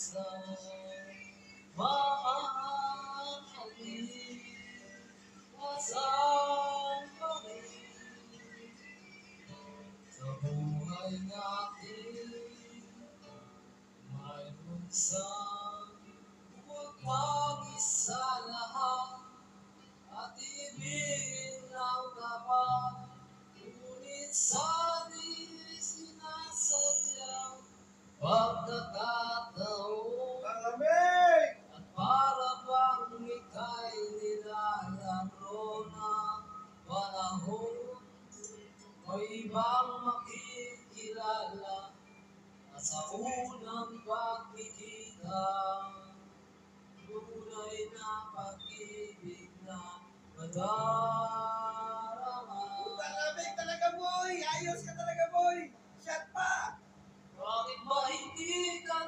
maaaring kasama sa buhay natin. Mayroon isang mag-isa lahat at ibigin lang dapat. Ngunit sa di sinasadyang pagkakataon at para bang ika'y nilalaro na panahon, may ibang makikilala at sa unang pagkikita, tunay na pag-ibig na madarama. Talamig talaga, boy! Ayos ka talaga, boy! Shot pa! Bakit ba hindi ka